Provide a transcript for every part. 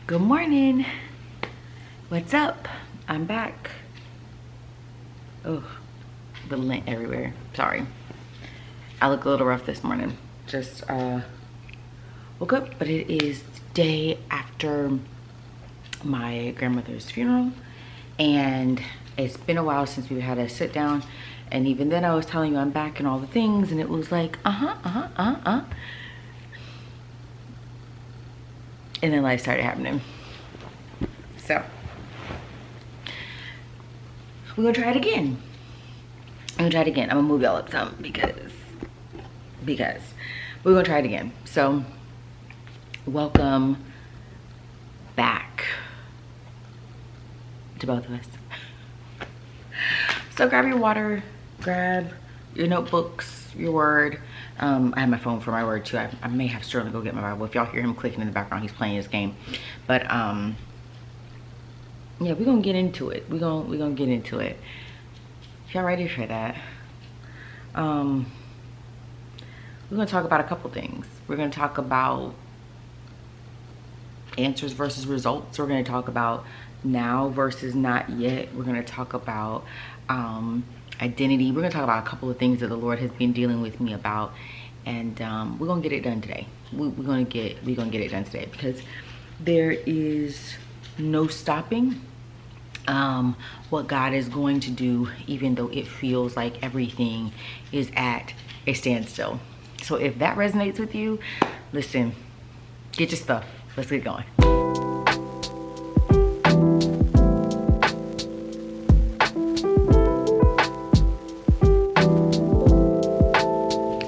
Good morning. What's up? I'm back. Oh, the lint everywhere. Sorry. I look a little rough this morning. Just woke up, but it is the day after my grandmother's funeral, and it's been a while since we had a sit down. And even then I was telling you I'm back and all the things, and it was like and then life started happening. So we're gonna try it again. I'm gonna move y'all up some because we're gonna try it again. So welcome back to both of us. So grab your water, grab your notebooks, your word. I have my phone for my word too. I may have Sterling go get my Bible. If y'all hear him clicking in the background, he's playing his game. But yeah, we're gonna get into it. We're gonna get into it. Y'all ready for that? We're gonna talk about a couple things. We're gonna talk about answers versus results. We're gonna talk about now versus not yet. We're gonna talk about identity. We're gonna talk about a couple of things that the Lord has been dealing with me about, and we're gonna get it done today. We're gonna get it done today because there is no stopping what God is going to do, even though it feels like everything is at a standstill. So if that resonates with you, listen, get your stuff. Let's get going.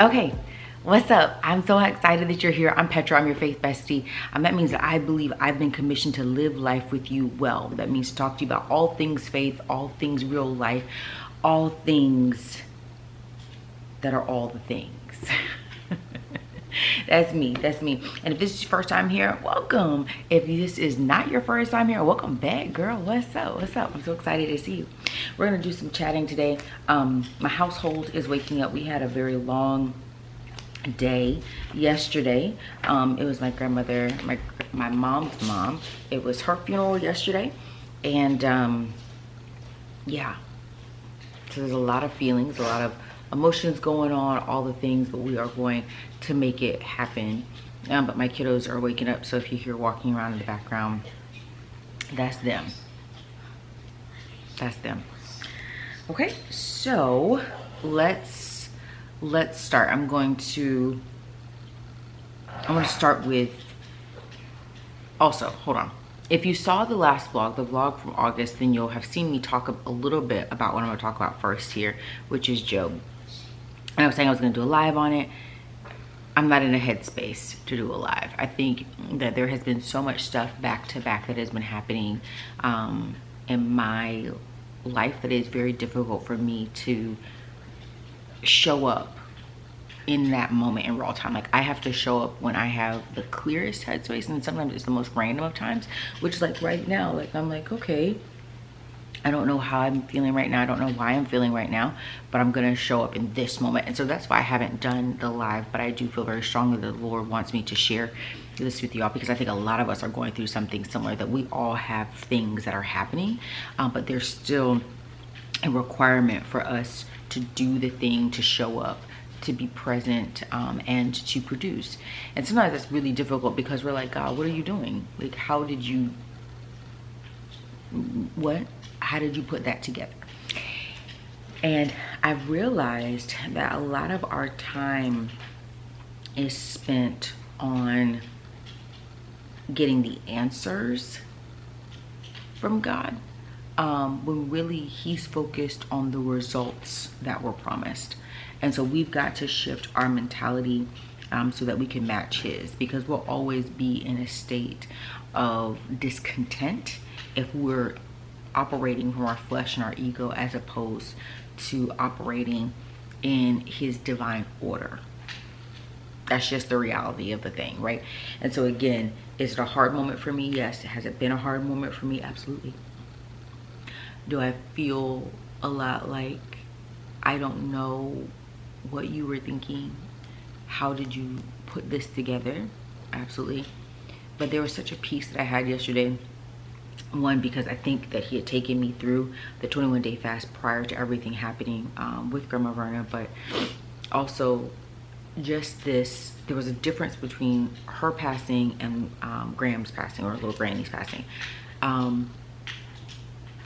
Okay, what's up? I'm so excited that you're here. I'm Petra, I'm your faith bestie. That means that I believe I've been commissioned to live life with you well. That means to talk to you about all things faith, all things real life, all things that are all the things. That's me. And if this is your first time here, welcome. If this is not your first time here, welcome back, girl. What's up? I'm so excited to see you. We're gonna do some chatting today. My household is waking up. We had a very long day yesterday. It was my grandmother, my mom's mom. It was her funeral yesterday, and yeah. So there's a lot of feelings, a lot of emotions going on, all the things, but we are going to make it happen. But my kiddos are waking up, so if you hear walking around in the background, that's them. Okay, so let's start. I'm going to start with, also, hold on. If you saw the last vlog, the vlog from August, then you'll have seen me talk a little bit about what I'm gonna talk about first here, which is Job. And I was saying I was gonna do a live on it. I'm not in a headspace to do a live. I think that there has been so much stuff back to back that has been happening in my life that is very difficult for me to show up in that moment in raw time. Like, I have to show up when I have the clearest headspace, and sometimes it's the most random of times, which is like right now. Like, I'm like, okay, I don't know how I'm feeling right now. I don't know why I'm feeling right now, but I'm gonna show up in this moment. And so that's why I haven't done the live, but I do feel very strongly that the Lord wants me to share this with y'all, because I think a lot of us are going through something similar, that we all have things that are happening, but there's still a requirement for us to do the thing, to show up, to be present, and to produce. And sometimes that's really difficult because we're like, God, what are you doing? Like, how did you put that together? And I've realized that a lot of our time is spent on getting the answers from God, when really he's focused on the results that were promised. And so we've got to shift our mentality so that we can match his, because we'll always be in a state of discontent if we're operating from our flesh and our ego, as opposed to operating in his divine order. That's just the reality of the thing, right? And so again, is it a hard moment for me? Yes. Has it been a hard moment for me? Absolutely. Do I feel a lot like I don't know what you were thinking? How did you put this together? Absolutely. But there was such a peace that I had yesterday. One, because I think that he had taken me through the 21-day fast prior to everything happening with Grandma Verna, but also just this, there was a difference between her passing and Graham's passing, or little Granny's passing.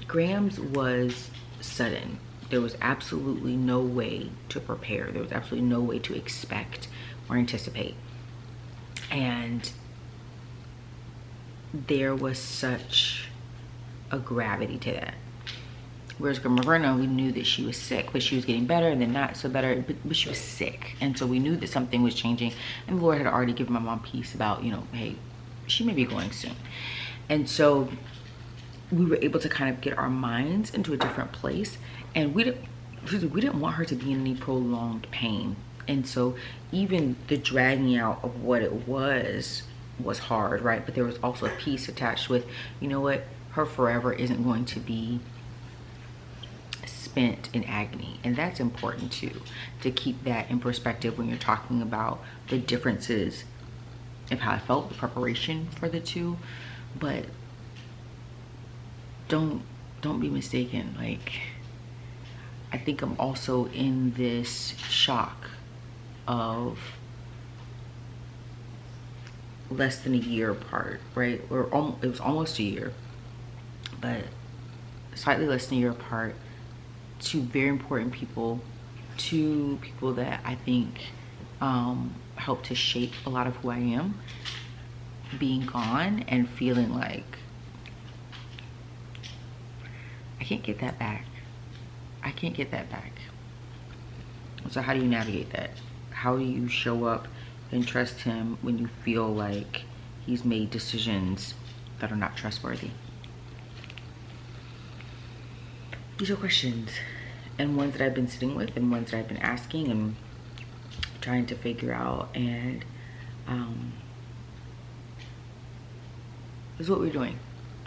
Graham's was sudden. There was absolutely no way to prepare. There was absolutely no way to expect or anticipate. And there was such a gravity to that. Whereas Grandma Verna, we knew that she was sick, but she was getting better and then not so better, but she was sick. And so we knew that something was changing. And the Lord had already given my mom peace about, you know, hey, she may be going soon. And so we were able to kind of get our minds into a different place. And we didn't want her to be in any prolonged pain. And so even the dragging out of what it was hard, right? But there was also a peace attached with, you know what, her forever isn't going to be spent in agony. And that's important too, to keep that in perspective when you're talking about the differences of how I felt, the preparation for the two. But don't be mistaken. Like, I think I'm also in this shock of less than a year apart, right? Or it was almost a year, but slightly less than a year apart. Two very important people, two people that I think helped to shape a lot of who I am, being gone and feeling like I can't get that back. I can't get that back. So how do you navigate that? How do you show up and trust him when you feel like he's made decisions that are not trustworthy? These are questions, and ones that I've been sitting with, and ones that I've been asking and trying to figure out. And this is what we're doing.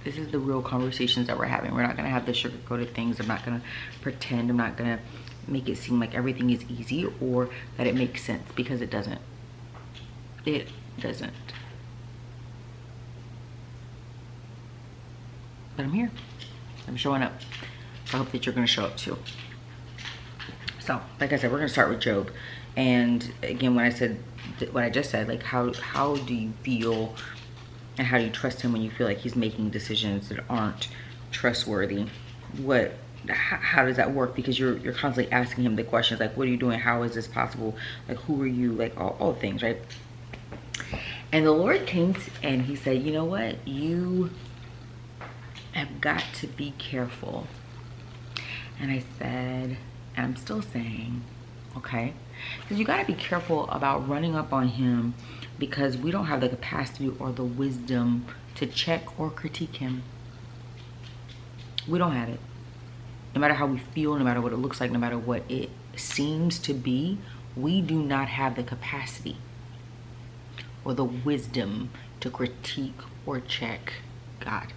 This is the real conversations that we're having. We're not gonna have the sugar-coated things. I'm not gonna pretend. I'm not gonna make it seem like everything is easy or that it makes sense, because it doesn't. It doesn't. But I'm here. I'm showing up. I hope that you're gonna show up too. So, like I said, we're gonna start with Job. And again, when I said what I just said, like how do you feel and how do you trust him when you feel like he's making decisions that aren't trustworthy? How does that work? Because you're constantly asking him the questions like, what are you doing? How is this possible? Like, who are you? Like all the things, right? And the Lord came and he said, you know what? You have got to be careful. And I said, and I'm still saying, okay, because you got to be careful about running up on him, because we don't have the capacity or the wisdom to check or critique him. We don't have it. No matter how we feel, no matter what it looks like, no matter what it seems to be, we do not have the capacity or the wisdom to critique or check God.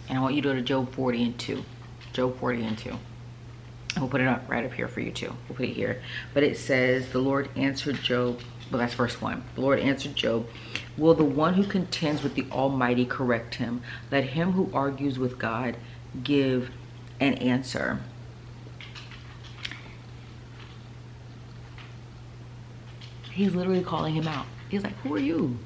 And I want you to go to Job 40 and 2. Job 40 and 2. We'll put it up right up here for you too. We'll put it here. But it says, the Lord answered Job. Well, that's verse 1. The Lord answered Job, will the one who contends with the Almighty correct him? Let him who argues with God give an answer. He's literally calling him out. He's like, who are you?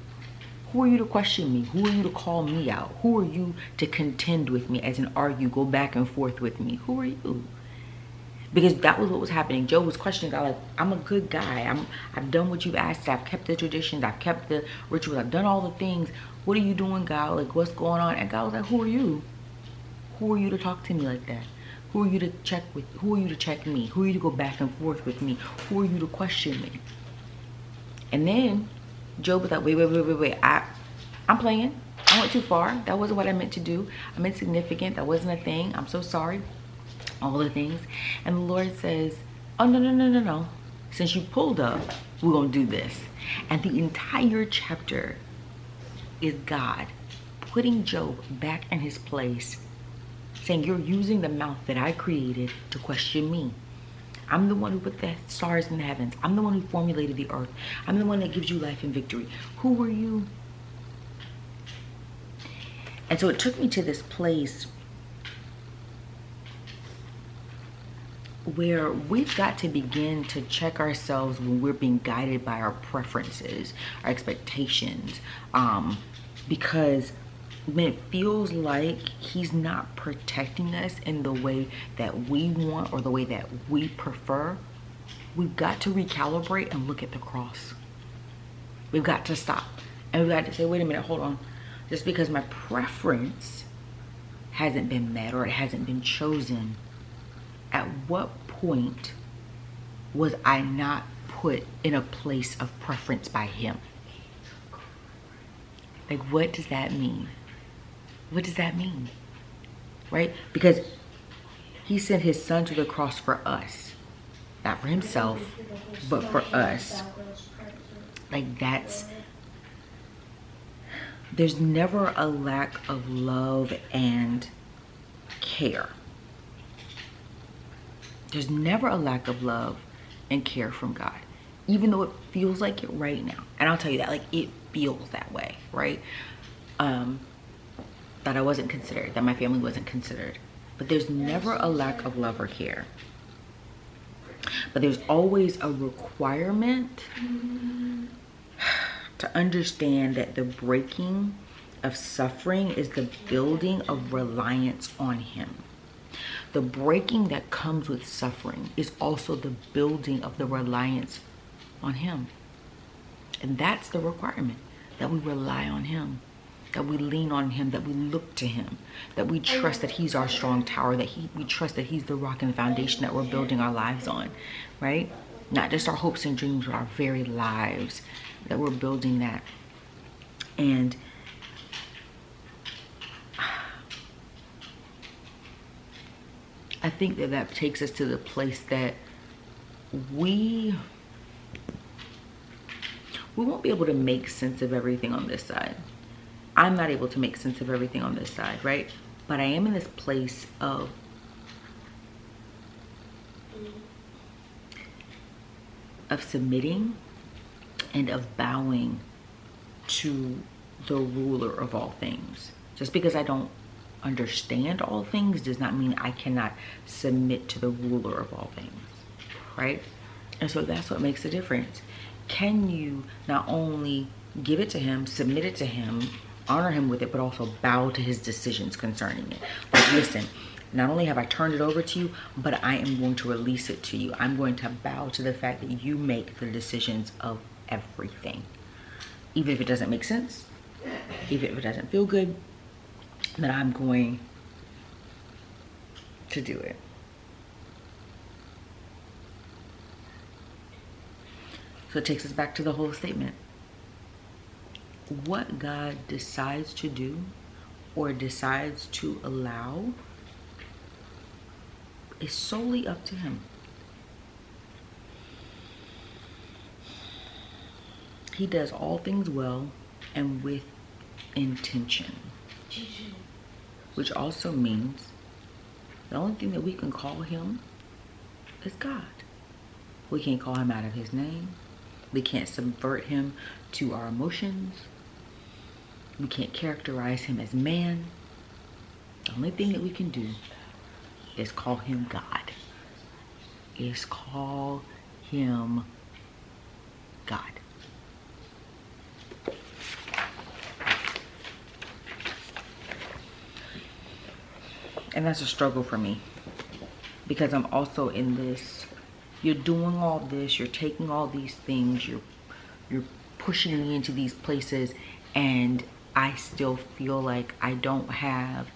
Who are you to question me? Who are you to call me out? Who are you to contend with me, as in argue, go back and forth with me? Who are you? Because that was what was happening. Job was questioning God, like, I'm a good guy. I've done what you've asked. I've kept the traditions. I've kept the rituals. I've done all the things. What are you doing, God? Like, what's going on? And God was like, who are you? Who are you to talk to me like that? Who are you to check with? Who are you to check me? Who are you to go back and forth with me? Who are you to question me? And then Job was like, wait. I'm playing. I went too far. That wasn't what I meant to do. I'm insignificant. That wasn't a thing. I'm so sorry. All the things. And the Lord says, oh, no. Since you pulled up, we're going to do this. And the entire chapter is God putting Job back in his place, saying, you're using the mouth that I created to question me. I'm the one who put the stars in the heavens. I'm the one who formulated the earth. I'm the one that gives you life and victory. Who are you And so it took me to this place where we've got to begin to check ourselves when we're being guided by our preferences, our expectations, because when it feels like he's not protecting us in the way that we want or the way that we prefer, we've got to recalibrate and look at the cross. We've got to stop and we've got to say, wait a minute, hold on. Just because my preference hasn't been met or it hasn't been chosen, at what point was I not put in a place of preference by him? Like, what does that mean? What does that mean? Right? Because he sent his son to the cross for us. Not for himself, but for us. Like, there's never a lack of love and care. There's never a lack of love and care from God, even though it feels like it right now. And I'll tell you that, like, it feels that way, right? That I wasn't considered, that my family wasn't considered. But there's never a lack of love or care. But there's always a requirement to understand that the breaking of suffering is the building of reliance on him. The breaking that comes with suffering is also the building of the reliance on him. And that's the requirement, that we rely on him, that we lean on him, that we look to him, that we trust that he's our strong tower, that we trust that he's the rock and the foundation that we're building our lives on, right? Not just our hopes and dreams, but our very lives, that we're building that. And I think that takes us to the place that we won't be able to make sense of everything on this side. I'm not able to make sense of everything on this side, right? But I am in this place of submitting and of bowing to the ruler of all things. Just because I don't understand all things does not mean I cannot submit to the ruler of all things, right? And so that's what makes a difference. Can you not only give it to him, submit it to him, honor him with it, but also bow to his decisions concerning it? Like, listen, not only have I turned it over to you, but I am going to release it to you. I'm going to bow to the fact that you make the decisions of everything. Even if it doesn't make sense, even if it doesn't feel good, that I'm going to do it. So it takes us back to the whole statement. What God decides to do or decides to allow is solely up to him. He does all things well and with intention. Which also means the only thing that we can call him is God. We can't call him out of his name. We can't subvert him to our emotions. We can't characterize him as man. The only thing that we can do is call him God. Is call him God. And that's a struggle for me, because I'm also in this, you're doing all this, you're taking all these things, you're pushing me into these places, and I still feel like I don't have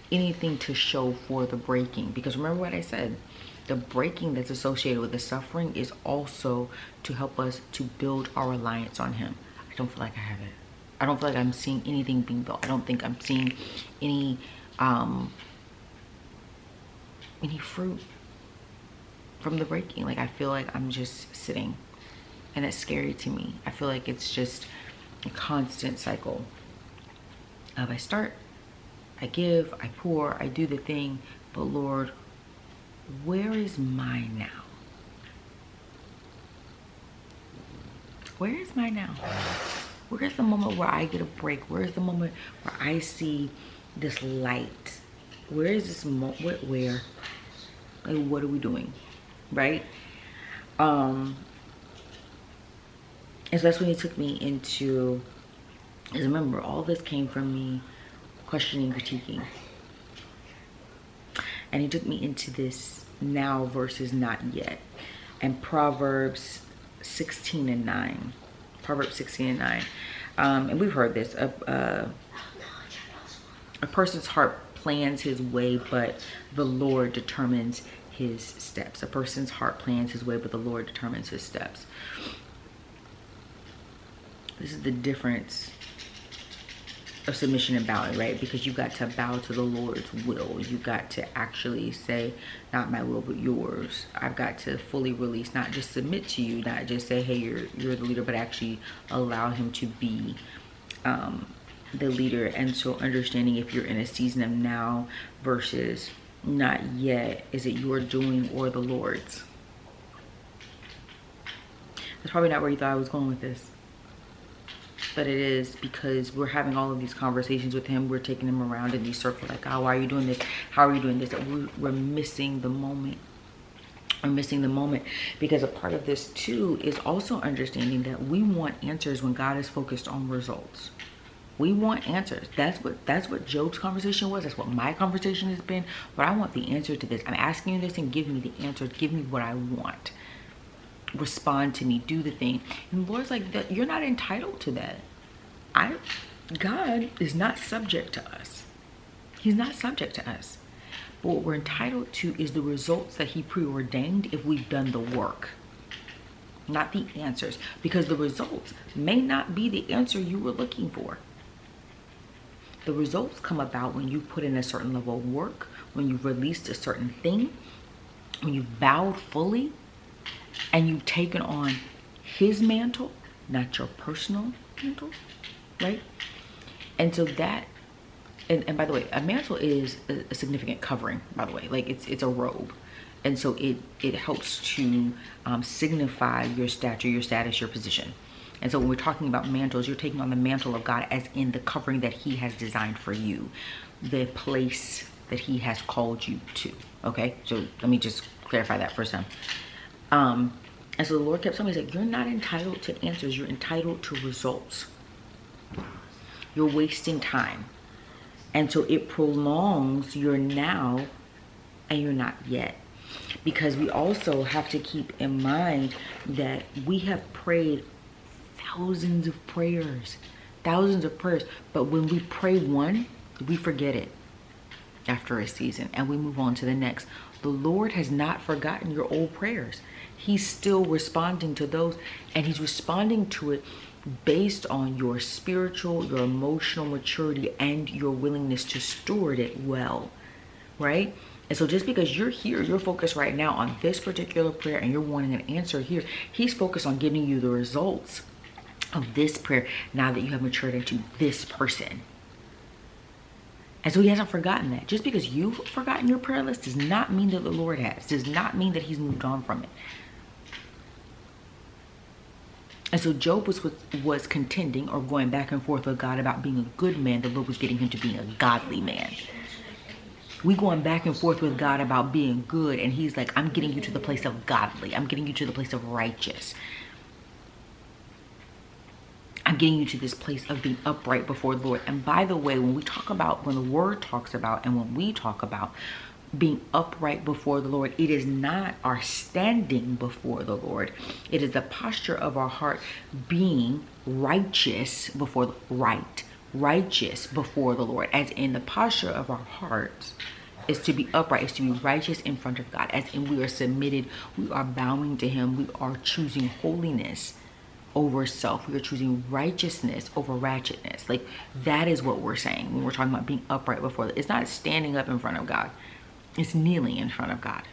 anything to show for the breaking. Because remember what I said, the breaking that's associated with the suffering is also to help us to build our reliance on him. I don't feel like I have it. I don't feel like I'm seeing anything being built. I don't think I'm seeing any fruit from the breaking. Like, I feel like I'm just sitting, and it's scary to me. I feel like it's just a constant cycle of I start, I give, I pour, I do the thing, but Lord, where is mine now? Where is mine now? Where's the moment where I get a break? Where's the moment where I see this light? Where is this moment? Where? Like, what are we doing? Right? And so that's when he took me into, because remember, all this came from me questioning, critiquing. And he took me into this now versus not yet. And Proverbs 16 and 9. Proverbs 16 and 9. And we've heard this. A person's heart plans his way, but the Lord determines his steps. A person's heart plans his way, but the Lord determines his steps. This is the difference of submission and bowing, right? Because you got to bow to the Lord's will. You got to actually say, not my will, but yours. I've got to fully release, not just submit to you, not just say, hey, you're the leader, but actually allow him to be the leader. And so understanding if you're in a season of now versus not yet, is it your doing or the Lord's? That's probably not where you thought I was going with this. But it is, because we're having all of these conversations with him. We're taking him around in these circles like, oh, why are you doing this? How are you doing this? We're missing the moment. We're missing the moment, because a part of this too is also understanding that we want answers when God is focused on results. We want answers. That's what Job's conversation was. That's what my conversation has been. But I want the answer to this. I'm asking you this, and give me the answer. Give me what I want. Respond to me. Do the thing. And the Lord's like, you're not entitled to that. God is not subject to us. He's not subject to us. But what we're entitled to is the results that he preordained if we've done the work. Not the answers. Because the results may not be the answer you were looking for. The results come about when you put in a certain level of work, when you've released a certain thing, when you've bowed fully, and you've taken on his mantle, not your personal mantle, right? And so that, and by the way, a mantle is a significant covering, by the way. Like, it's a robe. And so it helps to signify your stature, your status, your position. And so when we're talking about mantles, you're taking on the mantle of God as in the covering that he has designed for you, the place that he has called you to. Okay, so let me just clarify that for some. And so the Lord kept telling me, he's like, you're not entitled to answers. You're entitled to results. You're wasting time. And so it prolongs your now and you're not yet. Because we also have to keep in mind that we have prayed thousands of prayers. But when we pray one, we forget it after a season and we move on to the next. The Lord has not forgotten your old prayers. He's still responding to those, and he's responding to it based on your spiritual, your emotional maturity, and your willingness to steward it well, right? And so just because you're here, you're focused right now on this particular prayer and you're wanting an answer here, he's focused on giving you the results of this prayer now that you have matured into this person. And so he hasn't forgotten that. Just because you've forgotten your prayer list does not mean that the Lord has. Does not mean that he's moved on from it. And so Job was contending or going back and forth with God about being a good man. The Lord was getting him to being a godly man. We going back and forth with God about being good, and he's like, I'm getting you to the place of godly. I'm getting you to the place of righteous. I'm getting you to this place of being upright before the Lord. And by the way, when the word talks about, and when we talk about being upright before the Lord, it is not our standing before the Lord. It is the posture of our heart being righteous before righteous before the Lord. As in, the posture of our hearts is to be upright, is to be righteous in front of God. As in, we are submitted, we are bowing to him, we are choosing holiness over self. We are choosing righteousness over ratchetness. Like, that is what we're saying when we're talking about being upright before. It's not standing up in front of God. It's kneeling in front of God.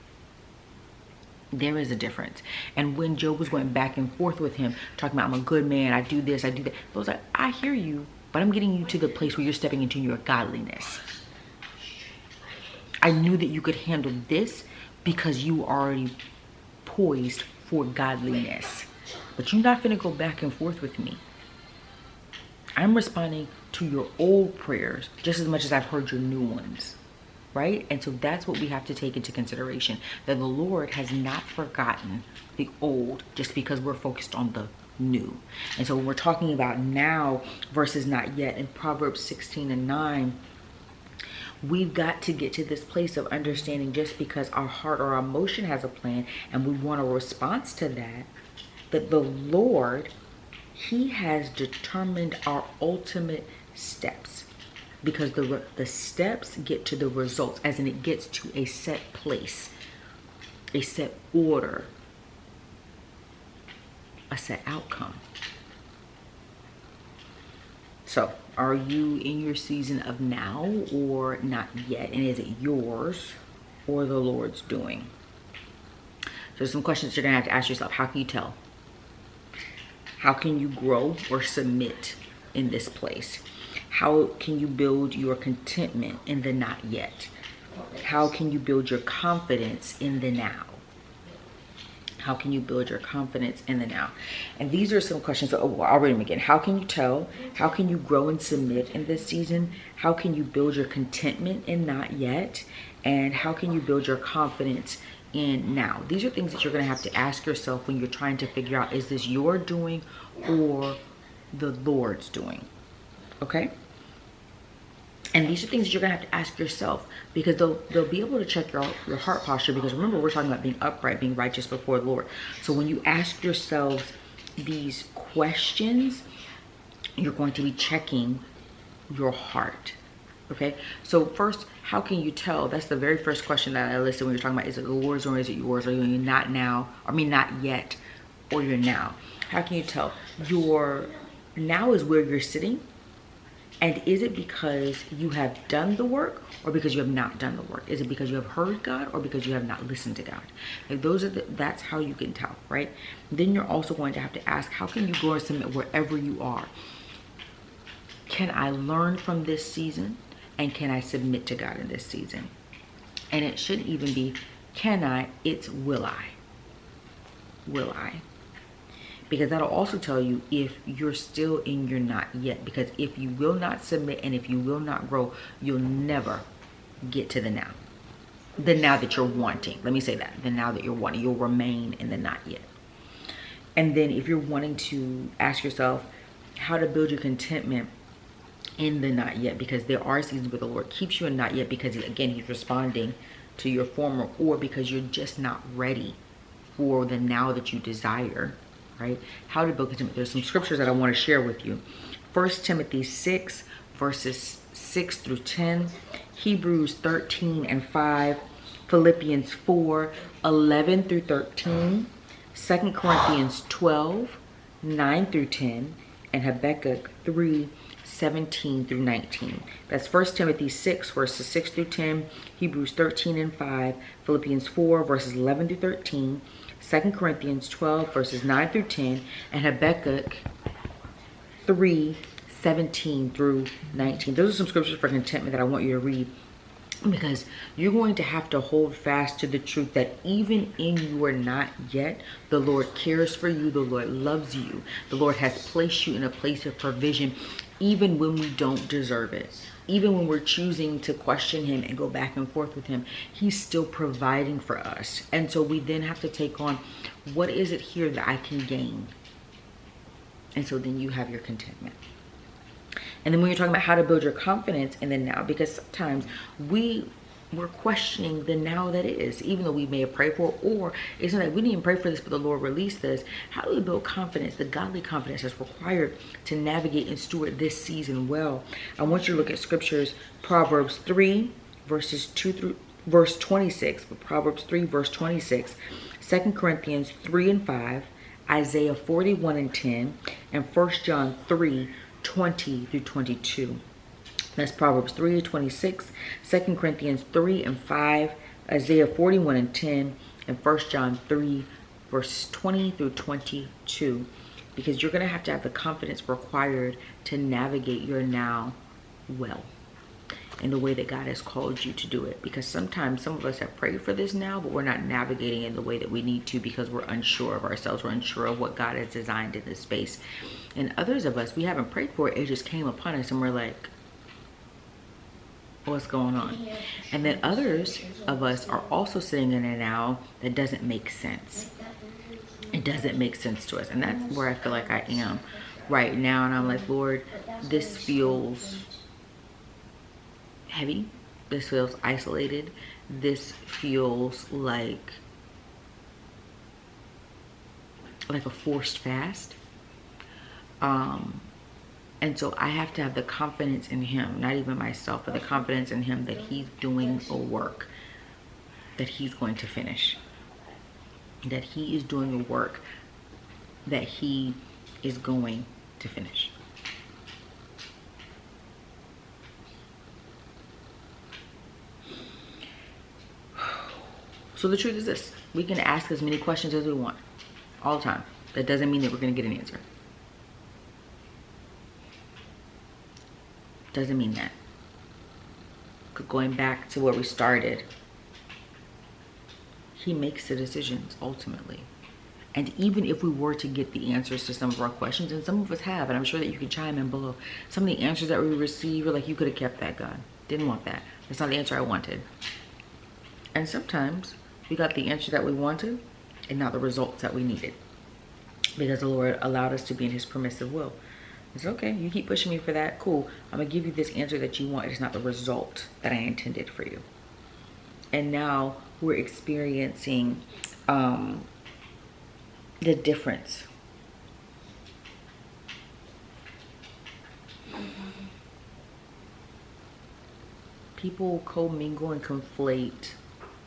There is a difference. And when Job was going back and forth with him, talking about, I'm a good man, I do this, I do that, I was like, I hear you, but I'm getting you to the place where you're stepping into your godliness. I knew that you could handle this because you are already poised for godliness. But you're not finna go back and forth with me. I'm responding to your old prayers just as much as I've heard your new ones, right? And so that's what we have to take into consideration, that the Lord has not forgotten the old just because we're focused on the new. And so when we're talking about now versus not yet in Proverbs 16:9, we've got to get to this place of understanding just because our heart or our emotion has a plan and we want a response to that, that the Lord, he has determined our ultimate steps, because the steps get to the results, as in it gets to a set place, a set order, a set outcome. So are you in your season of now or not yet? And is it yours or the Lord's doing? So some questions you're gonna have to ask yourself. How can you tell? How can you grow or submit in this place? How can you build your contentment in the not yet? How can you build your confidence in the now? How can you build your confidence in the now? And these are some questions. I'll read them again. How can you tell? How can you grow and submit in this season? How can you build your contentment in not yet? And how can you build your confidence in now? These are things that you're going to have to ask yourself when you're trying to figure out, is this your doing or the Lord's doing? Okay? And these are things that you're gonna have to ask yourself, because they'll be able to check your heart posture. Because remember, we're talking about being upright, being righteous before the Lord. So when you ask yourselves these questions, you're going to be checking your heart. Okay? So first, how can you tell? That's the very first question that I listed when you're talking about, is it the Lord's or is it yours? Are you not now? Not yet, or you're now? How can you tell? Your now is where you're sitting. And is it because you have done the work or because you have not done the work? Is it because you have heard God or because you have not listened to God? Like that's how you can tell, right? Then you're also going to have to ask, how can you grow and submit wherever you are? Can I learn from this season? And can I submit to God in this season? And it shouldn't even be, can I? It's will I? Will I? Because that'll also tell you if you're still in your not yet. Because if you will not submit and if you will not grow, you'll never get to the now. The now that you're wanting. Let me say that. The now that you're wanting. You'll remain in the not yet. And then if you're wanting to ask yourself how to build your contentment in the not yet. Because there are seasons where the Lord keeps you in not yet because, again, he's responding to your former, or because you're just not ready for the now that you desire. Right? How to build contentment. There's some scriptures that I want to share with you. 1 Timothy 6 verses 6 through 10, Hebrews 13:5, Philippians 4:11 through 13, 2 Corinthians 12:9 through 10, and Habakkuk 3:17 through 19. That's 1 Timothy 6 verses 6 through 10, Hebrews 13:5, Philippians 4 verses 11 through 13, 2 Corinthians 12 verses 9 through 10, and Habakkuk 3:17 through 19. Those are some scriptures for contentment that I want you to read, because you're going to have to hold fast to the truth that even in your not yet, the Lord cares for you, the Lord loves you, the Lord has placed you in a place of provision, even when we don't deserve it. Even when we're choosing to question him and go back and forth with him, he's still providing for us. And so we then have to take on, what is it here that I can gain? And so then you have your contentment. And then when you're talking about how to build your confidence in the now, because sometimes we're questioning the now that is, even though we may have prayed for it, or it's not like we didn't even pray for this, but the Lord released this. How do we build confidence, the godly confidence that's required to navigate and steward this season well? I want you to look at scriptures, Proverbs 3 verses 2 through verse 26, Proverbs 3 verse 26, 2 Corinthians 3:5, Isaiah 41:10, and 1 John 3:20 through 22. That's Proverbs 3:26, 2 Corinthians 3:5, Isaiah 41:10, and 1 John 3 verse 20 through 22. Because you're going to have the confidence required to navigate your now well, in the way that God has called you to do it. Because sometimes some of us have prayed for this now, but we're not navigating in the way that we need to, because we're unsure of ourselves. We're unsure of what God has designed in this space. And others of us, we haven't prayed for it. It just came upon us and we're like, what's going on? And then others of us are also sitting in it now that doesn't make sense. It doesn't make sense to us. And that's where I feel like I am right now. And I'm like, Lord, this feels heavy. This feels isolated. This feels like a forced fast. And so I have to have the confidence in him, not even myself, but the confidence in him that he's doing a work that he's going to finish. That he is doing a work that he is going to finish. So the truth is this: we can ask as many questions as we want all the time. That doesn't mean that we're going to get an answer. Doesn't mean that. Going back to where we started, he makes the decisions ultimately. And even if we were to get the answers to some of our questions, and some of us have, and I'm sure that you can chime in below, some of the answers that we receive are like, you could have kept that, God. Didn't want that. That's not the answer I wanted. And sometimes we got the answer that we wanted and not the results that we needed, because the Lord allowed us to be in his permissive will. It's okay, you keep pushing me for that, cool. I'm gonna give you this answer that you want. It's not the result that I intended for you. And now we're experiencing the difference. People commingle and conflate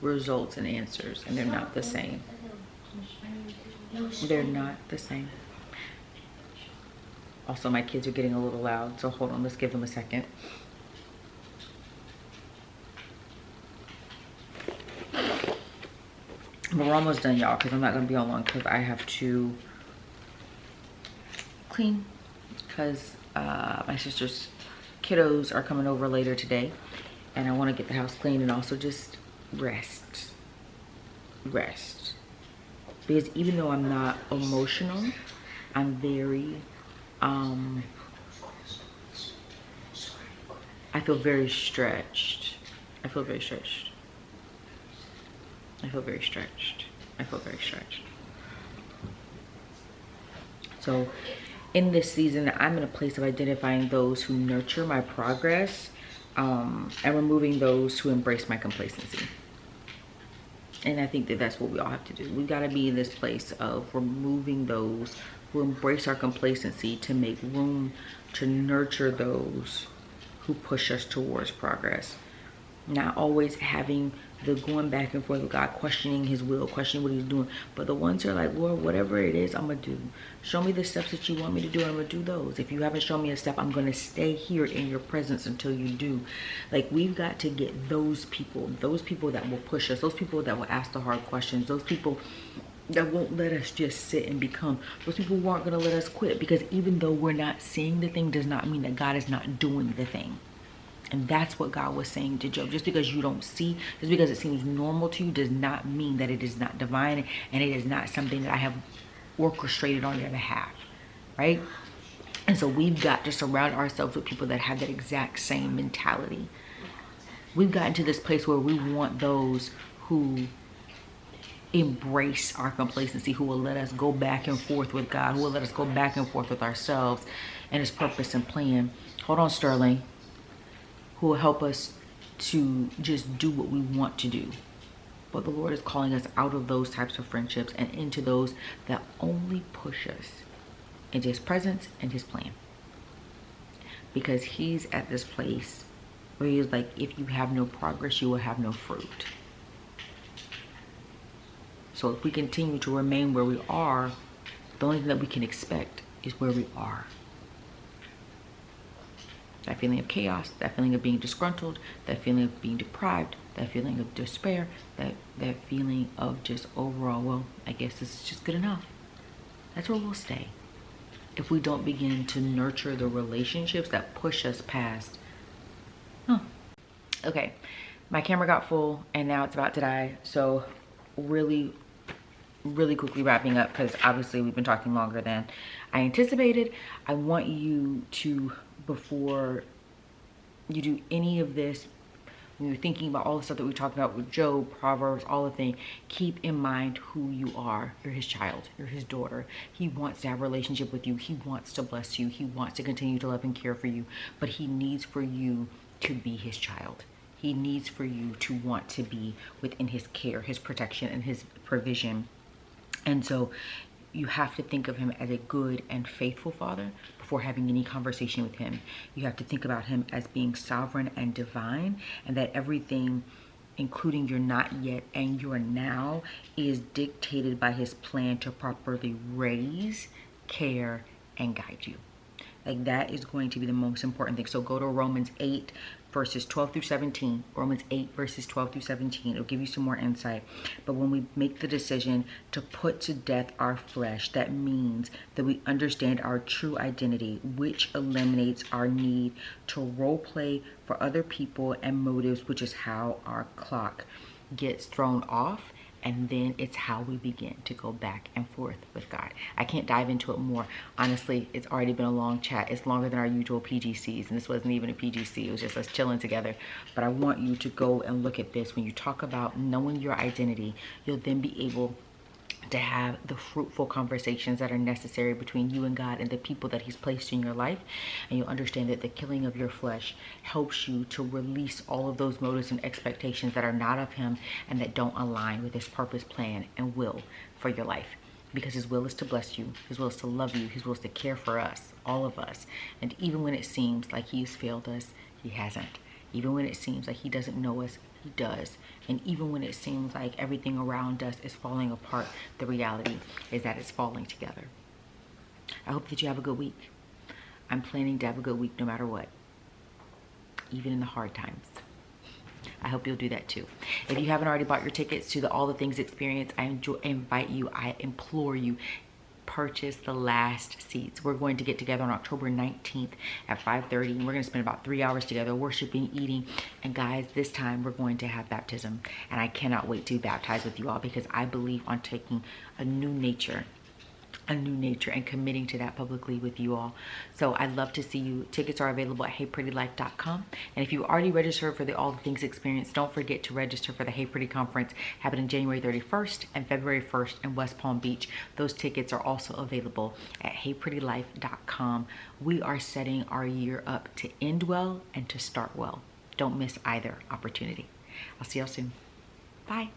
results and answers, and they're not the same. They're not the same. Also, my kids are getting a little loud, so hold on, let's give them a second. But we're almost done, y'all, because I'm not going to be on long because I have to clean, because my sister's kiddos are coming over later today, and I want to get the house clean and also just rest. Because even though I'm not emotional, I'm very I feel very stretched. I feel very stretched. So in this season, I'm in a place of identifying those who nurture my progress, and removing those who embrace my complacency. And I think that that's what we all have to do. We've got to be in this place of removing those who embrace our complacency to make room to nurture those who push us towards progress. Not always having the going back and forth with God, questioning his will, questioning what he's doing. But the ones who are like, Lord, whatever it is, I'm going to do. Show me the steps that you want me to do, and I'm going to do those. If you haven't shown me a step, I'm going to stay here in your presence until you do. Like, we've got to get those people that will push us, those people that will ask the hard questions, those people that won't let us just sit and become, those people who aren't going to let us quit. Because even though we're not seeing the thing does not mean that God is not doing the thing. And that's what God was saying to Job. Just because you don't see, just because it seems normal to you, does not mean that it is not divine, and it is not something that I have orchestrated on your behalf, right? And so we've got to surround ourselves with people that have that exact same mentality. We've gotten to this place where we want those who embrace our complacency, who will let us go back and forth with God, who will let us go back and forth with ourselves and his purpose and plan. Hold on, Sterling. Who will help us to just do what we want to do. But the Lord is calling us out of those types of friendships and into those that only push us into his presence and his plan. Because he's at this place where he's like, if you have no progress, you will have no fruit. So if we continue to remain where we are, the only thing that we can expect is where we are. That feeling of chaos, that feeling of being disgruntled, that feeling of being deprived, that feeling of despair, that feeling of just overall, well, I guess this is just good enough. That's where we'll stay. If we don't begin to nurture the relationships that push us past. Okay, my camera got full and now it's about to die. So really really quickly wrapping up, because obviously we've been talking longer than I anticipated. I want you to, before you do any of this, when you're thinking about all the stuff that we talked about with Job, Proverbs, all the things, keep in mind who you are. You're his child. You're his daughter. He wants to have a relationship with you. He wants to bless you. He wants to continue to love and care for you. But he needs for you to be his child. He needs for you to want to be within his care, his protection, and his provision. And so you have to think of him as a good and faithful father before having any conversation with him. You have to think about him as being sovereign and divine, and that everything, including your not yet and your now, is dictated by his plan to properly raise, care, and guide you. Like, that is going to be the most important thing. So go to Romans 8 verses 12 through 17. Romans 8 verses 12 through 17. It'll give you some more insight. But when we make the decision to put to death our flesh, that means that we understand our true identity, which eliminates our need to role play for other people and motives, which is how our clock gets thrown off. And then it's how we begin to go back and forth with God. I can't dive into it more. Honestly, it's already been a long chat. It's longer than our usual PGCs. And this wasn't even a PGC. It was just us chilling together. But I want you to go and look at this. When you talk about knowing your identity, you'll then be able to have the fruitful conversations that are necessary between you and God and the people that he's placed in your life. And you'll understand that the killing of your flesh helps you to release all of those motives and expectations that are not of him and that don't align with his purpose, plan, and will for your life. Because his will is to bless you, his will is to love you, his will is to care for us, all of us. And even when it seems like he's failed us, he hasn't. Even when it seems like he doesn't know us, he does. And even when it seems like everything around us is falling apart, the reality is that it's falling together. I hope that you have a good week. I'm planning to have a good week no matter what, even in the hard times. I hope you'll do that too. If you haven't already bought your tickets to the All the Things experience, I invite you, I implore you, purchase the last seats. We're going to get together on October 19th at 5:30, and we're going to spend about 3 hours together worshiping, eating, and guys, this time we're going to have baptism, and I cannot wait to be baptized with you all, because I believe on taking a new nature and committing to that publicly with you all. So I'd love to see you. Tickets are available at heyprettylife.com. And if you already registered for the All the Things experience, don't forget to register for the Hey Pretty conference happening January 31st and February 1st in West Palm Beach. Those tickets are also available at heyprettylife.com. We are setting our year up to end well and to start well. Don't miss either opportunity. I'll see y'all soon. Bye.